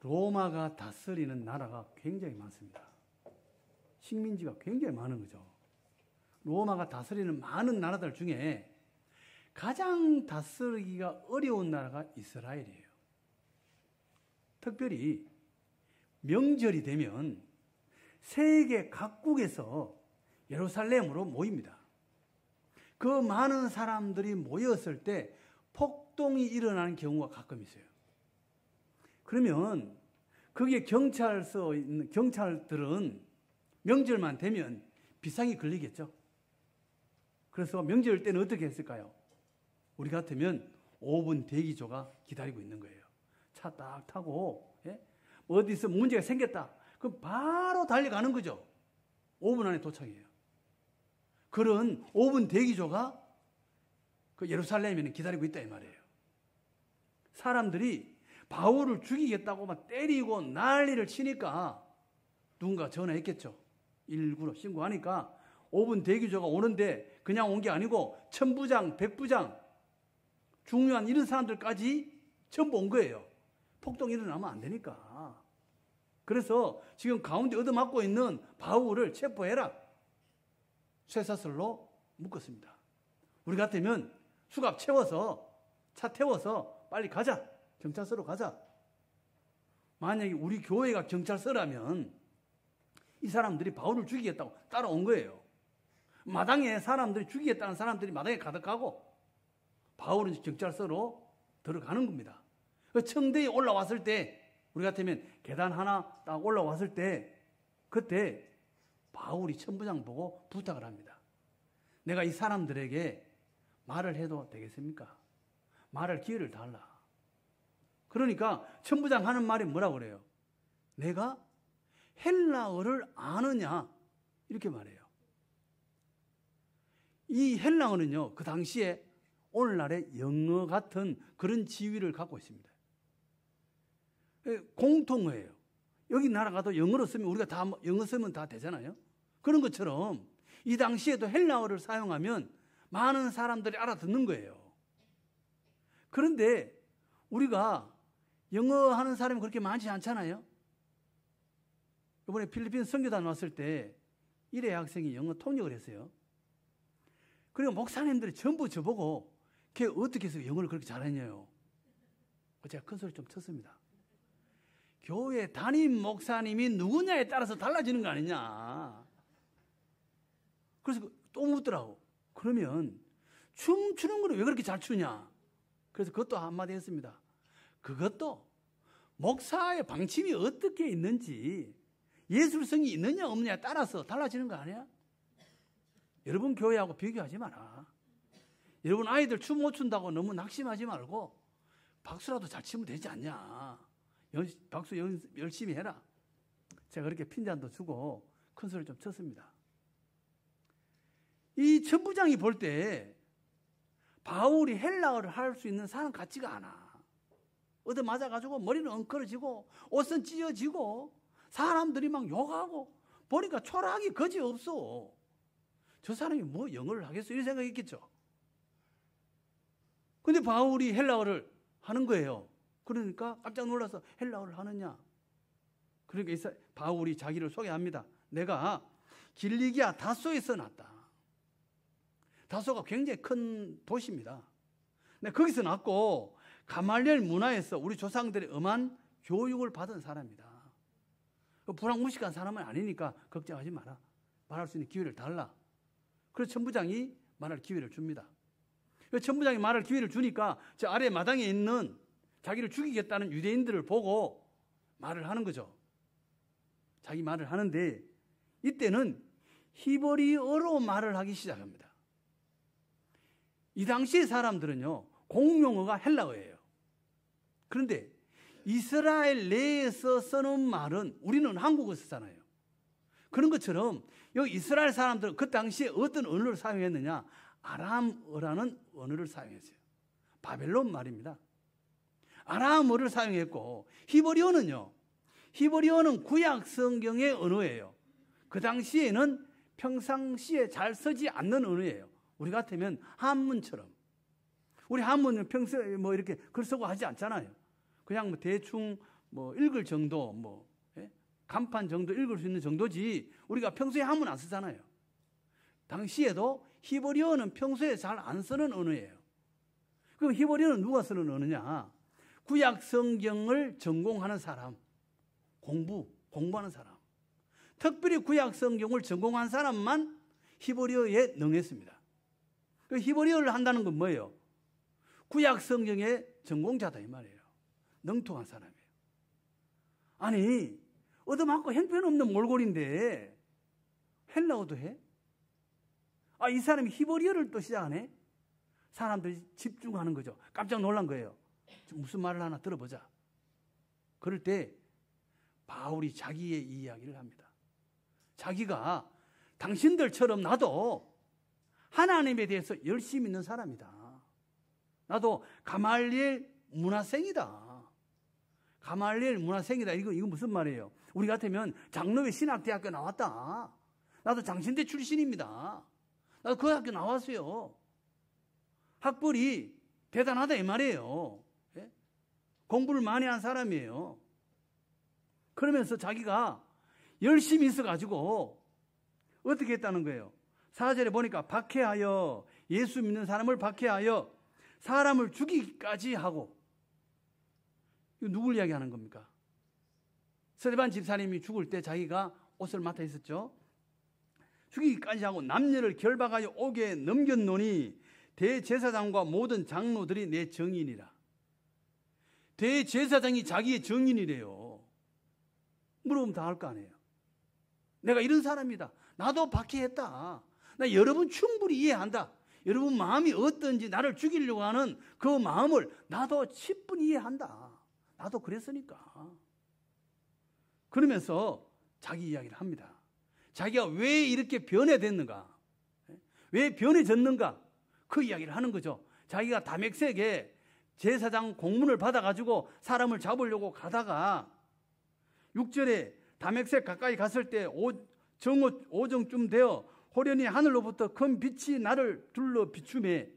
로마가 다스리는 나라가 굉장히 많습니다. 식민지가 굉장히 많은 거죠. 로마가 다스리는 많은 나라들 중에 가장 다스리기가 어려운 나라가 이스라엘이에요. 특별히 명절이 되면 세계 각국에서 예루살렘으로 모입니다. 그 많은 사람들이 모였을 때 폭동이 일어나는 경우가 가끔 있어요. 그러면 거기에 경찰들은 명절만 되면 비상이 걸리겠죠. 그래서 명절 때는 어떻게 했을까요? 우리 같으면 5분 대기조가 기다리고 있는 거예요. 차 딱 타고 어디서 문제가 생겼다. 그럼 바로 달려가는 거죠. 5분 안에 도착해요. 그런 5분 대기조가 그 예루살렘에는 기다리고 있다 이 말이에요. 사람들이 바울을 죽이겠다고 막 때리고 난리를 치니까 누군가 전화했겠죠. 119로 신고하니까 5분 대기조가 오는데 그냥 온 게 아니고 천부장, 백부장, 중요한 이런 사람들까지 전부 온 거예요. 폭동이 일어나면 안 되니까. 그래서 지금 가운데 얻어맞고 있는 바울을 체포해라. 쇠사슬로 묶었습니다. 우리 같으면 수갑 채워서 차 태워서 빨리 가자. 경찰서로 가자. 만약에 우리 교회가 경찰서라면 이 사람들이 바울을 죽이겠다고 따라온 거예요. 마당에 사람들이 죽이겠다는 사람들이 마당에 가득하고 바울은 경찰서로 들어가는 겁니다. 청대에 올라왔을 때 우리 같으면 계단 하나 딱 올라왔을 때 그때 바울이 천부장 보고 부탁을 합니다. 내가 이 사람들에게 말을 해도 되겠습니까? 말할 기회를 달라. 그러니까 천부장 하는 말이 뭐라고 그래요? 내가 헬라어를 아느냐? 이렇게 말해요. 이 헬라어는요, 그 당시에 오늘날의 영어 같은 그런 지위를 갖고 있습니다. 공통어예요. 여기 나라 가도 영어로 쓰면 우리가 다 영어 쓰면 다 되잖아요. 그런 것처럼 이 당시에도 헬라어를 사용하면 많은 사람들이 알아듣는 거예요. 그런데 우리가 영어 하는 사람이 그렇게 많지 않잖아요. 이번에 필리핀 선교단 왔을 때 1회 학생이 영어 통역을 했어요. 그리고 목사님들이 전부 저보고 걔 어떻게 해서 영어를 그렇게 잘했냐요. 제가 큰 소리 좀 쳤습니다. 교회 담임 목사님이 누구냐에 따라서 달라지는 거 아니냐. 그래서 또 묻더라고. 그러면 춤추는 거는 왜 그렇게 잘 추냐. 그래서 그것도 한마디 했습니다. 그것도 목사의 방침이 어떻게 있는지 예술성이 있느냐 없느냐에 따라서 달라지는 거 아니야? 여러분 교회하고 비교하지 마라. 여러분 아이들 춤 못 춘다고 너무 낙심하지 말고 박수라도 잘 치면 되지 않냐. 박수 열심히 해라. 제가 그렇게 핀잔도 주고 큰 소리 좀 쳤습니다. 이 천부장이 볼 때 바울이 헬라어를 할 수 있는 사람 같지가 않아. 얻어 맞아가지고 머리는 엉클어지고 옷은 찢어지고 사람들이 막 욕하고 보니까 초라하기 거지없어. 저 사람이 뭐 영어를 하겠어? 이런 생각했겠죠. 근데 바울이 헬라어를 하는 거예요. 그러니까 깜짝 놀라서 헬라어를 하느냐. 그러니까 바울이 자기를 소개합니다. 내가 길리기아 다소에서 났다. 다소가 굉장히 큰 도시입니다. 근데 거기서 났고 가말리엘 문화에서 우리 조상들의 엄한 교육을 받은 사람이다. 불황무식한 사람은 아니니까 걱정하지 마라. 말할 수 있는 기회를 달라. 그래서 천부장이 말할 기회를 줍니다. 천부장이 말할 기회를 주니까 저 아래 마당에 있는 자기를 죽이겠다는 유대인들을 보고 말을 하는 거죠. 자기 말을 하는데 이때는 히브리어로 말을 하기 시작합니다. 이 당시의 사람들은요, 공용어가 헬라어예요. 그런데 이스라엘 내에서 쓰는 말은 우리는 한국어 쓰잖아요. 그런 것처럼 여기 이스라엘 사람들은 그 당시에 어떤 언어를 사용했느냐? 아람어라는 언어를 사용했어요. 바벨론 말입니다. 아람어를 사용했고 히브리어는요. 히브리어는 구약 성경의 언어예요. 그 당시에는 평상시에 잘 쓰지 않는 언어예요. 우리 같으면 한문처럼. 우리 한문은 평소에 뭐 이렇게 글 쓰고 하지 않잖아요. 그냥 뭐 대충 뭐 읽을 정도, 뭐 간판 정도 읽을 수 있는 정도지 우리가 평소에 한문 안 쓰잖아요. 당시에도 히브리어는 평소에 잘 안 쓰는 언어예요. 그럼 히브리어는 누가 쓰는 언어냐? 구약 성경을 전공하는 사람, 공부하는 사람. 특별히 구약 성경을 전공한 사람만 히브리어에 능했습니다. 그 히브리어를 한다는 건 뭐예요? 구약 성경의 전공자다 이 말이에요. 능통한 사람이에요. 아니, 얻어맞고 형편없는 몰골인데 헬라어도 해? 아, 이 사람이 히브리어를 또 시작하네? 사람들이 집중하는 거죠. 깜짝 놀란 거예요. 무슨 말을 하나 들어보자. 그럴 때 바울이 자기의 이야기를 합니다. 자기가 당신들처럼 나도 하나님에 대해서 열심히 있는 사람이다. 나도 가말리엘 문화생이다. 가말리엘 문화생이다. 이거 무슨 말이에요? 우리 같으면 장로회 신학대학교 나왔다. 나도 장신대 출신입니다. 나도 그 학교 나왔어요. 학벌이 대단하다 이 말이에요. 예? 공부를 많이 한 사람이에요. 그러면서 자기가 열심히 있어가지고 어떻게 했다는 거예요? 4절에 보니까 박해하여, 예수 믿는 사람을 박해하여 사람을 죽이기까지 하고. 이거 누굴 이야기하는 겁니까? 스데반 집사님이 죽을 때 자기가 옷을 맡아 있었죠. 죽이기까지 하고 남녀를 결박하여 옥에 넘겼노니 대제사장과 모든 장로들이 내 정인이라. 대제사장이 자기의 정인이래요. 물어보면 다 할 거 아니에요. 내가 이런 사람이다. 나도 박해했다. 나 여러분 충분히 이해한다. 여러분 마음이 어떤지 나를 죽이려고 하는 그 마음을 나도 10분 이해한다. 나도 그랬으니까. 그러면서 자기 이야기를 합니다. 자기가 왜 이렇게 변해됐는가? 왜 변해졌는가? 그 이야기를 하는 거죠. 자기가 다맥색에 제사장 공문을 받아가지고 사람을 잡으려고 가다가 6절에 다맥색 가까이 갔을 때 오정쯤 되어 호련히 하늘로부터 큰 빛이 나를 둘러 비추매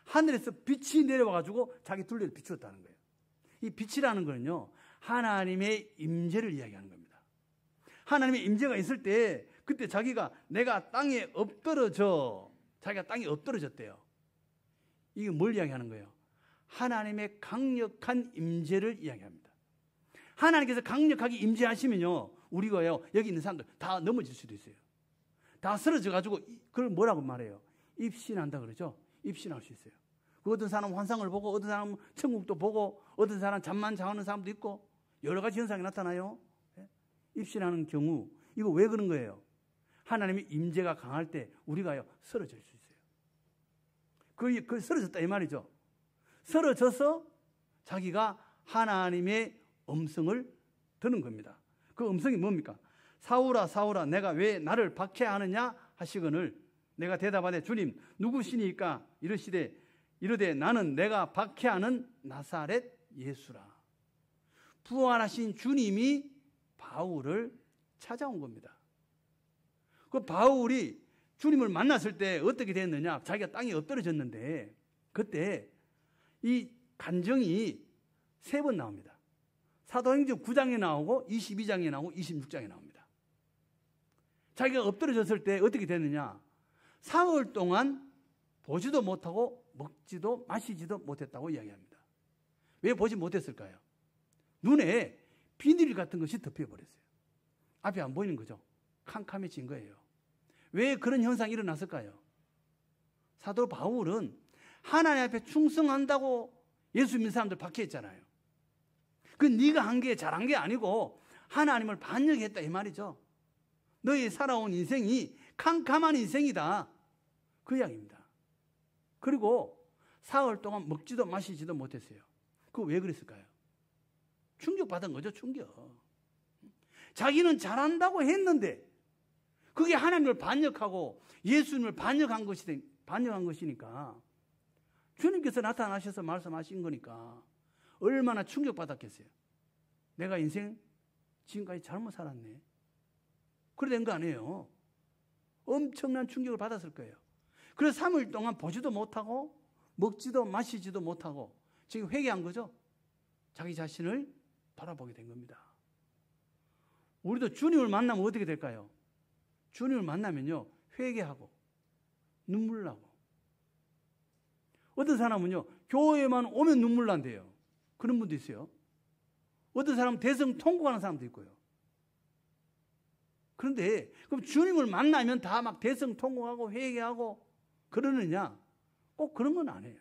하늘에서 빛이 내려와가지고 자기 둘레를 비추었다는 거예요. 이 빛이라는 거는요, 하나님의 임재를 이야기하는 겁니다. 하나님의 임재가 있을 때 그때 자기가 내가 땅에 엎드러져, 자기가 땅에 엎드러졌대요. 이게 뭘 이야기하는 거예요? 하나님의 강력한 임재를 이야기합니다. 하나님께서 강력하게 임재하시면요, 우리가요, 여기 있는 사람들 다 넘어질 수도 있어요. 다 쓰러져 가지고 그걸 뭐라고 말해요? 입신한다 그러죠. 입신할 수 있어요. 그 어떤 사람은 환상을 보고, 어떤 사람은 천국도 보고, 어떤 사람은 잠만 자는 사람도 있고, 여러 가지 현상이 나타나요. 입신하는 경우 이거 왜 그런 거예요? 하나님의 임재가 강할 때 우리가요 쓰러질 수 있어요. 그 쓰러졌다 이 말이죠. 쓰러져서 자기가 하나님의 음성을 듣는 겁니다. 그 음성이 뭡니까? 사울아 사울아 내가 왜 나를 박해하느냐 하시거늘 내가 대답하되 주님 누구시니까 이르되 나는 내가 박해하는 나사렛 예수라. 부활하신 주님이 바울을 찾아온 겁니다. 그 바울이 주님을 만났을 때 어떻게 됐느냐? 자기가 땅에 엎드러졌는데 그때 이 간정이 3번 나옵니다. 사도행전 9장에 나오고 22장에 나오고 26장에 나옵니다. 자기가 엎드러졌을 때 어떻게 됐느냐? 사흘 동안 보지도 못하고 먹지도 마시지도 못했다고 이야기합니다. 왜 보지 못했을까요? 눈에 비닐 같은 것이 덮여버렸어요. 앞이 안 보이는 거죠. 캄캄해진 거예요. 왜 그런 현상이 일어났을까요? 사도 바울은 하나님 앞에 충성한다고 예수 믿는 사람들 박해했잖아요. 그 네가 한 게 잘한 게 아니고 하나님을 반역했다 이 말이죠. 너희 살아온 인생이 캄캄한 인생이다. 그 이야기입니다. 그리고 사흘 동안 먹지도 마시지도 못했어요. 그거 왜 그랬을까요? 충격받은 거죠, 충격. 자기는 잘한다고 했는데 그게 하나님을 반역하고 예수님을 반역한 것이니까 주님께서 나타나셔서 말씀하신 거니까 얼마나 충격받았겠어요. 내가 인생 지금까지 잘못 살았네. 그래 된 거 아니에요. 엄청난 충격을 받았을 거예요. 그래서 3일 동안 보지도 못하고 먹지도 마시지도 못하고 지금 회개한 거죠. 자기 자신을 돌아보게 된 겁니다. 우리도 주님을 만나면 어떻게 될까요? 주님을 만나면요, 회개하고 눈물 나고. 어떤 사람은요, 교회만 오면 눈물 난대요. 그런 분도 있어요. 어떤 사람은 대성통곡하는 사람도 있고요. 그런데 그럼 주님을 만나면 다 막 대성통곡하고 회개하고 그러느냐? 꼭 그런 건 아니에요.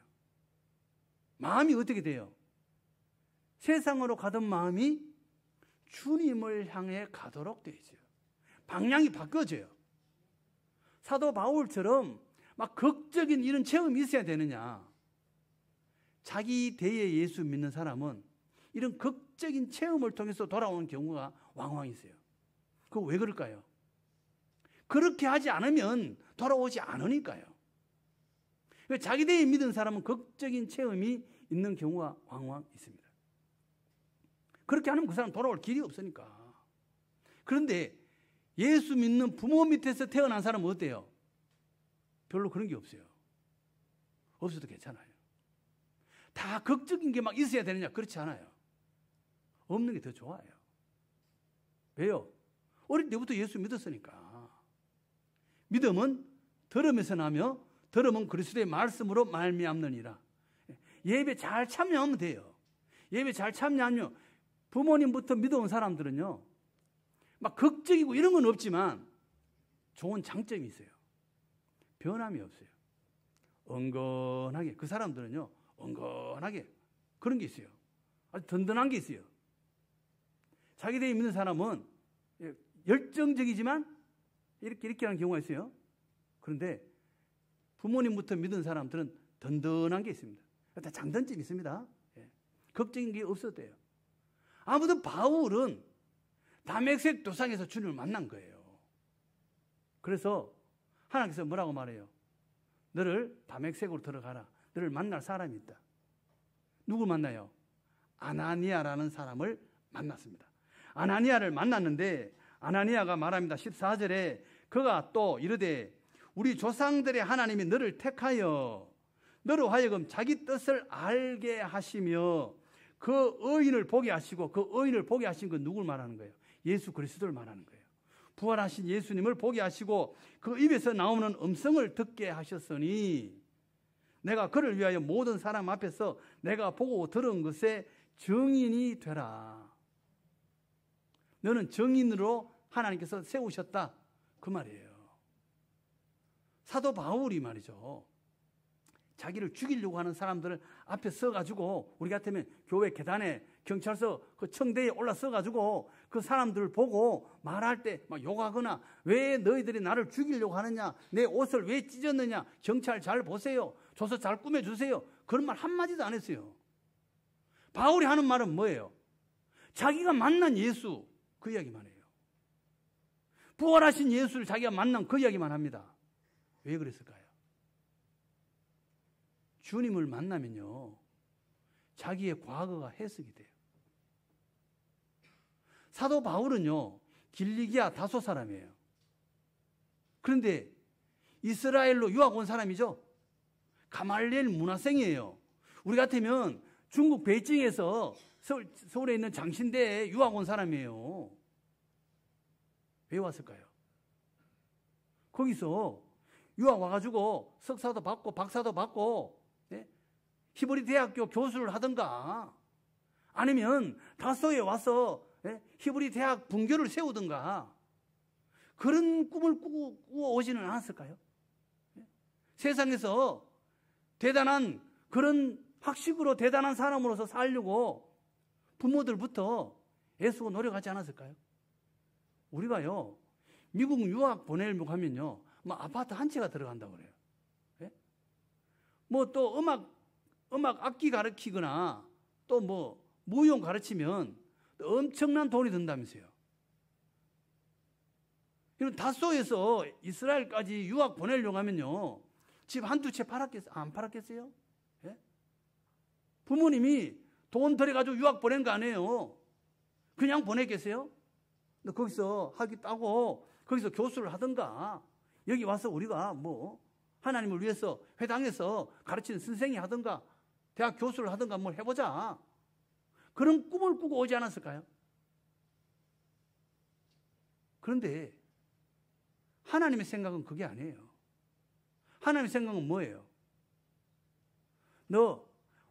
마음이 어떻게 돼요? 세상으로 가던 마음이 주님을 향해 가도록 되어 있어요. 방향이 바뀌어져요. 사도 바울처럼 막 극적인 이런 체험이 있어야 되느냐? 자기 대에 예수 믿는 사람은 이런 극적인 체험을 통해서 돌아오는 경우가 왕왕 있어요. 그거 왜 그럴까요? 그렇게 하지 않으면 돌아오지 않으니까요. 자기 대에 믿은 사람은 극적인 체험이 있는 경우가 왕왕 있습니다. 그렇게 하면 그 사람 돌아올 길이 없으니까. 그런데 예수 믿는 부모 밑에서 태어난 사람은 어때요? 별로 그런 게 없어요. 없어도 괜찮아요. 다 극적인 게 막 있어야 되느냐? 그렇지 않아요. 없는 게 더 좋아요. 왜요? 어릴 때부터 예수 믿었으니까. 믿음은 들음에서 나며 들음은 그리스도의 말씀으로 말미암느니라. 예배 잘 참여하면 돼요. 예배 잘 참여하면 부모님부터 믿어온 사람들은요, 막 극적이고 이런 건 없지만 좋은 장점이 있어요. 변함이 없어요. 은근하게, 그 사람들은요, 은근하게 그런 게 있어요. 아주 든든한 게 있어요. 자기 대에 믿는 사람은 열정적이지만 이렇게 하는 경우가 있어요. 그런데 부모님부터 믿은 사람들은 든든한 게 있습니다. 다 장단점이 있습니다. 걱정인 게 없어도 돼요. 아무튼 바울은 다메섹 도상에서 주님을 만난 거예요. 그래서 하나님께서 뭐라고 말해요? 너를 다메섹으로 들어가라. 너를 만날 사람이 있다. 누구 만나요? 아나니아라는 사람을 만났습니다. 아나니아를 만났는데 아나니아가 말합니다. 14절에 그가 또 이르되 우리 조상들의 하나님이 너를 택하여 너로 하여금 자기 뜻을 알게 하시며 그 의인을 보게 하시고, 그 의인을 보게 하신 건 누굴 말하는 거예요? 예수 그리스도를 말하는 거예요. 부활하신 예수님을 보게 하시고 그 입에서 나오는 음성을 듣게 하셨으니 내가 그를 위하여 모든 사람 앞에서 내가 보고 들은 것에 증인이 되라. 너는 증인으로 하나님께서 세우셨다. 그 말이에요. 사도 바울이 말이죠. 자기를 죽이려고 하는 사람들을 앞에 서가지고, 우리 같으면 교회 계단에, 경찰서 그 청대에 올라서가지고 그 사람들을 보고 말할 때 막 욕하거나, 왜 너희들이 나를 죽이려고 하느냐, 내 옷을 왜 찢었느냐, 경찰 잘 보세요, 조서 잘 꾸며주세요, 그런 말 한마디도 안 했어요. 바울이 하는 말은 뭐예요? 자기가 만난 예수, 그 이야기만 해요. 부활하신 예수를 자기가 만난 그 이야기만 합니다. 왜 그랬을까요? 주님을 만나면요, 자기의 과거가 해석이 돼요. 사도 바울은요, 길리기아 다소 사람이에요. 그런데 이스라엘로 유학 온 사람이죠. 가말리엘 문화생이에요. 우리 같으면 중국 베이징에서 서울에 있는 장신대에 유학 온 사람이에요. 왜 왔을까요? 거기서 유학 와가지고 석사도 받고 박사도 받고 히브리 대학교 교수를 하든가, 아니면 다소에 와서 히브리 대학 분교를 세우든가, 그런 꿈을 꾸고 오지는 않았을까요? 세상에서 대단한 그런 학식으로 대단한 사람으로서 살려고 부모들부터 애쓰고 노력하지 않았을까요? 우리가요, 미국 유학 보내려고 하면요, 뭐 아파트 한 채가 들어간다고 그래요. 뭐 또 음악 악기 가르치거나 또 뭐 무용 가르치면 엄청난 돈이 든다면서요. 이런 다소에서 이스라엘까지 유학 보내려고 하면요, 집 한두 채 안 팔았겠어요? 예? 부모님이 돈 들여가지고 유학 보낸 거 아니에요. 그냥 보냈겠어요? 거기서 학위 따고 거기서 교수를 하든가, 여기 와서 우리가 뭐 하나님을 위해서 회당에서 가르치는 선생이 하든가 대학 교수를 하든가 뭘 해보자. 그런 꿈을 꾸고 오지 않았을까요? 그런데 하나님의 생각은 그게 아니에요. 하나님의 생각은 뭐예요? 너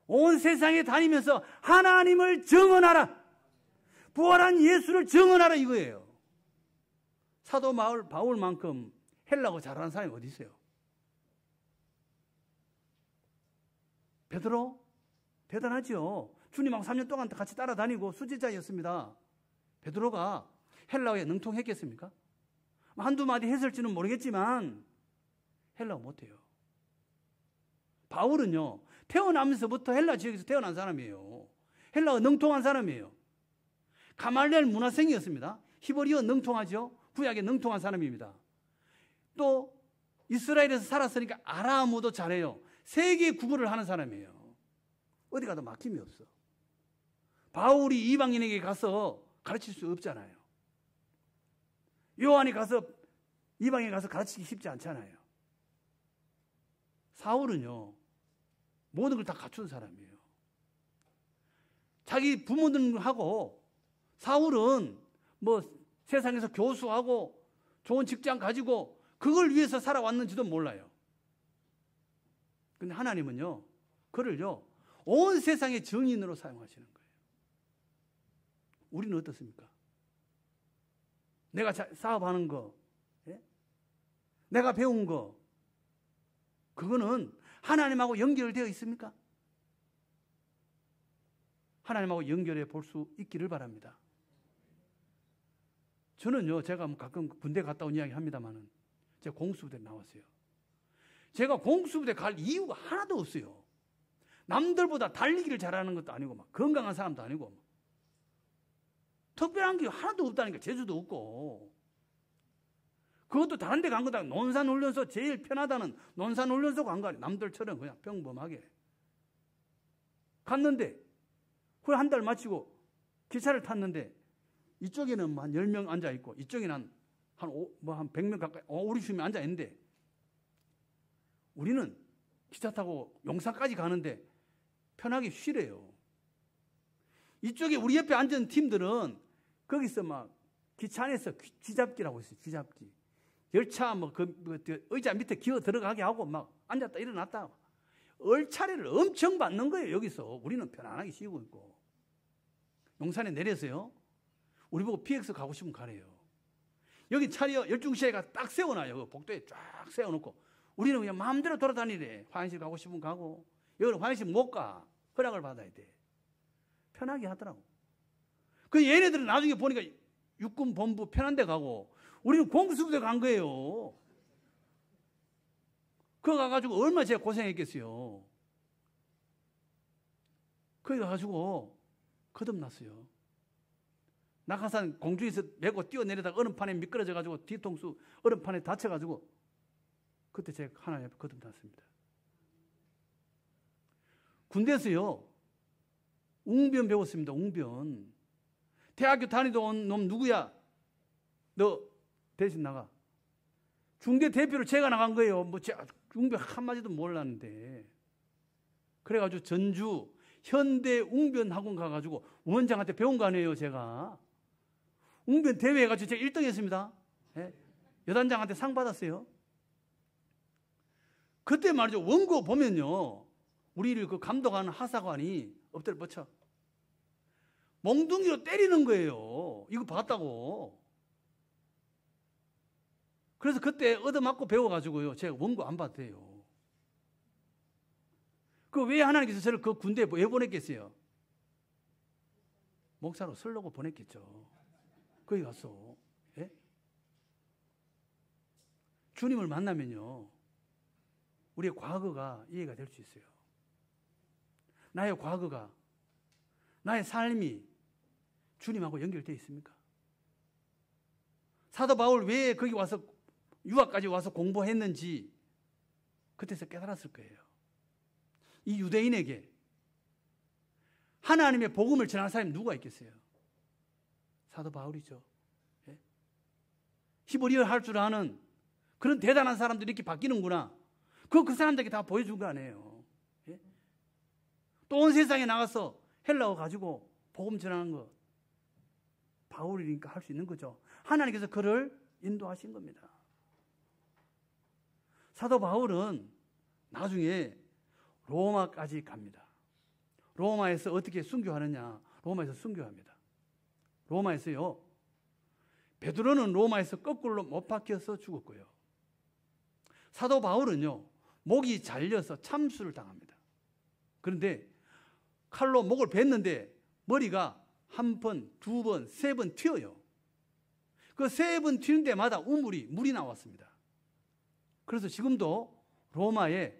온 세상에 다니면서 하나님을 증언하라. 부활한 예수를 증언하라 이거예요. 사도 바울만큼 헬라어 잘하는 사람이 어디 있어요? 베드로? 대단하죠. 주님하고 3년 동안 같이 따라다니고 수제자였습니다. 베드로가 헬라어에 능통했겠습니까? 한두 마디 했을지는 모르겠지만 헬라어 못해요. 바울은요, 태어나면서부터 헬라 지역에서 태어난 사람이에요. 헬라어 능통한 사람이에요. 가말리엘 문화생이었습니다. 히브리어 능통하죠. 구약에 능통한 사람입니다. 또 이스라엘에서 살았으니까 아람어도 잘해요. 세계 구글을 하는 사람이에요. 어디 가도 막힘이 없어. 바울이 이방인에게 가서 가르칠 수 없잖아요. 요한이 가서 이방인에 가서 가르치기 쉽지 않잖아요. 사울은요, 모든 걸 다 갖춘 사람이에요. 자기 부모들하고 사울은 뭐 세상에서 교수하고 좋은 직장 가지고 그걸 위해서 살아왔는지도 몰라요. 근데 하나님은요, 그를요, 온 세상의 증인으로 사용하시는 거예요. 우리는 어떻습니까? 내가 사업하는 거, 예? 내가 배운 거, 그거는 하나님하고 연결되어 있습니까? 하나님하고 연결해 볼 수 있기를 바랍니다. 저는요, 제가 가끔 군대 갔다 온 이야기 합니다만은, 제가 공수부대 나왔어요. 제가 공수부대 갈 이유가 하나도 없어요. 남들보다 달리기를 잘하는 것도 아니고, 막 건강한 사람도 아니고, 막. 특별한 게 하나도 없다니까, 재주도 없고. 그것도 다른 데 간 거다. 논산훈련소 제일 편하다는 논산훈련소 간 거 아니에요. 남들처럼 그냥 평범하게. 갔는데, 후에 한 달 마치고 기차를 탔는데, 이쪽에는 뭐 한 10명 앉아있고, 이쪽에는 한 100명 가까이, 50명 앉아있는데, 우리는 기차 타고 용산까지 가는데 편하게 쉬래요. 이쪽에 우리 옆에 앉은 팀들은 거기서 막 기차 안에서 쥐잡기라고 있어요. 쥐잡기. 열차 의자 밑에 기어 들어가게 하고 막 앉았다 일어났다. 얼차례를 엄청 받는 거예요. 여기서. 우리는 편안하게 쉬고 있고. 용산에 내려서요. 우리 보고 PX 가고 싶으면 가래요. 여기 차려 열중시에가 딱 세워놔요. 복도에 쫙 세워놓고. 우리는 그냥 마음대로 돌아다니래. 화장실 가고 싶으면 가고. 여기는 화장실 못 가. 허락을 받아야 돼. 편하게 하더라고. 그 얘네들은 나중에 보니까 육군 본부 편한 데 가고 우리는 공수부대 간 거예요. 그거 가가지고 얼마나 제가 고생했겠어요. 거기 가가지고 거듭났어요. 낙하산 공중에서 메고 뛰어내리다가 얼음판에 미끄러져가지고 뒤통수 얼음판에 다쳐가지고 그때 제가 하나님 앞에 거듭났습니다. 군대에서요, 웅변 배웠습니다. 웅변. 대학교 다니던 온 놈 누구야? 너 대신 나가. 중대 대표로 제가 나간 거예요. 뭐 웅변 한마디도 몰랐는데. 그래가지고 전주 현대 웅변 학원 가가지고 원장한테 배운 거 아니에요, 제가. 웅변 대회 해가지고 제가 1등 했습니다. 예? 여단장한테 상 받았어요. 그때 말이죠. 원고 보면요. 우리를 그 감독하는 하사관이 엎드려 뻗쳐. 몽둥이로 때리는 거예요. 이거 봤다고. 그래서 그때 얻어맞고 배워가지고요. 제가 원고 안 봐도 돼요. 그 왜 하나님께서 저를 그 군대에 왜 보냈겠어요? 목사로 쓰려고 보냈겠죠. 거기 가서. 예? 주님을 만나면요. 우리의 과거가 이해가 될 수 있어요. 나의 과거가, 나의 삶이 주님하고 연결되어 있습니까? 사도 바울 왜 거기 와서 유학까지 와서 공부했는지 그때서 깨달았을 거예요. 이 유대인에게 하나님의 복음을 전하는 사람이 누가 있겠어요? 사도 바울이죠. 예? 히브리어 할 줄 아는 그런 대단한 사람들이 이렇게 바뀌는구나. 그 사람들에게 다 보여준 거 아니에요. 예? 또 온 세상에 나가서 헬라어 가지고 복음 전하는 거 바울이니까 할 수 있는 거죠. 하나님께서 그를 인도하신 겁니다. 사도 바울은 나중에 로마까지 갑니다. 로마에서 어떻게 순교하느냐? 로마에서 순교합니다. 로마에서요. 베드로는 로마에서 거꾸로 못 박혀서 죽었고요. 사도 바울은요. 목이 잘려서 참수를 당합니다. 그런데 칼로 목을 뱉는데 머리가 한 번, 두 번, 세 번 튀어요. 그 세 번 튀는 데마다 물이 나왔습니다. 그래서 지금도 로마에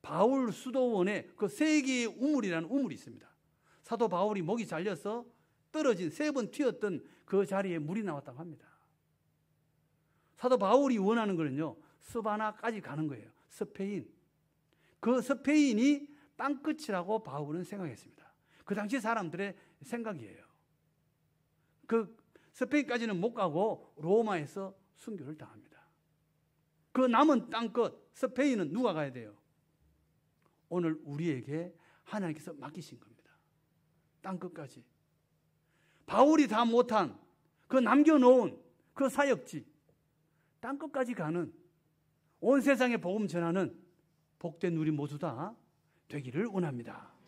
바울 수도원에 그 세 개의 우물이라는 우물이 있습니다. 사도 바울이 목이 잘려서 떨어진 세 번 튀었던 그 자리에 물이 나왔다고 합니다. 사도 바울이 원하는 거는요, 스바나까지 가는 거예요. 스페인. 그 스페인이 땅끝이라고 바울은 생각했습니다. 그 당시 사람들의 생각이에요. 그 스페인까지는 못 가고 로마에서 순교를 당합니다. 그 남은 땅끝 스페인은 누가 가야 돼요? 오늘 우리에게 하나님께서 맡기신 겁니다. 땅끝까지. 바울이 다 못한 그 남겨놓은 그 사역지 땅끝까지 가는 온 세상에 복음 전하는 복된 우리 모두 다 되기를 원합니다.